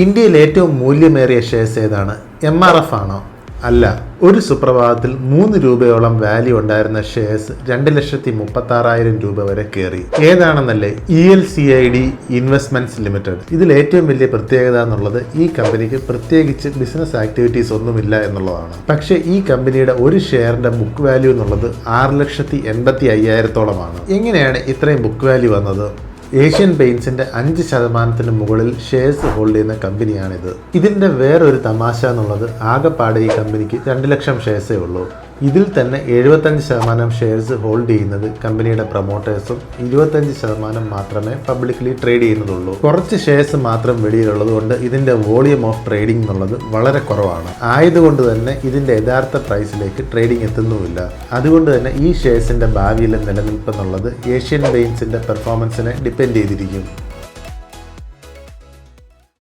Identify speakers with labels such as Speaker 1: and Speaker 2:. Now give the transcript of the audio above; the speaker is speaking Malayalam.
Speaker 1: ഇന്ത്യയിൽ ഏറ്റവും മൂല്യമേറിയ ഷെയർസ് ഏതാണ്? MRF ആണോ? അല്ല. ഒരു സുപ്രഭാതത്തിൽ 3 രൂപയോളം വാല്യൂ ഉണ്ടായിരുന്ന ഷെയർസ് 2,36,000 രൂപ വരെ കയറി. ഏതാണെന്നല്ലേ? ELCID investments limited. ഇതിൽ ഏറ്റവും വലിയ പ്രത്യേകത എന്നുള്ളത് ഈ കമ്പനിക്ക് പ്രത്യേകിച്ച് ബിസിനസ് ആക്ടിവിറ്റീസ് ഒന്നുമില്ല എന്നുള്ളതാണ്. പക്ഷേ ഈ കമ്പനിയുടെ ഒരു ഷെയറിന്റെ ബുക്ക് വാല്യൂ എന്നുള്ളത് 6,85,000-ഓളമാണ്. എങ്ങനെയാണ് ഇത്രയും ബുക്ക് വാല്യൂ വന്നത്? ഏഷ്യൻ പെയിന്റ്സിന്റെ 5% മുകളിൽ ഷെയർസ് ഹോൾഡ് ചെയ്യുന്ന കമ്പനിയാണിത്. ഇതിന്റെ വേറൊരു തമാശ എന്നുള്ളത് ആകെപ്പാടെ ഈ കമ്പനിക്ക് 2 ലക്ഷം ഷെയർസേ ഉള്ളൂ. ഇതിൽ തന്നെ 75% ഷെയർസ് ഹോൾഡ് ചെയ്യുന്നത് കമ്പനിയുടെ പ്രൊമോട്ടേഴ്സും 25% മാത്രമേ പബ്ലിക്കലി ട്രേഡ് ചെയ്യുന്നതുള്ളൂ. കുറച്ച് ഷെയർസ് മാത്രം വെളിയിലുള്ളത് കൊണ്ട് ഇതിന്റെ വോളിയം ഓഫ് ട്രേഡിംഗ് എന്നുള്ളത് വളരെ കുറവാണ്. ആയതുകൊണ്ട് തന്നെ ഇതിന്റെ യഥാർത്ഥ പ്രൈസിലേക്ക് ട്രേഡിംഗ് എത്തുന്നുമില്ല. അതുകൊണ്ട് തന്നെ ഈ ഷെയർസിന്റെ ഭാവിയിലെ നിലനിൽപ്പ് എന്നുള്ളത് ഏഷ്യൻ പെയിന്റ്സിന്റെ പെർഫോമൻസിനെ ഡിപ്പെൻഡ് ചെയ്തിരിക്കും.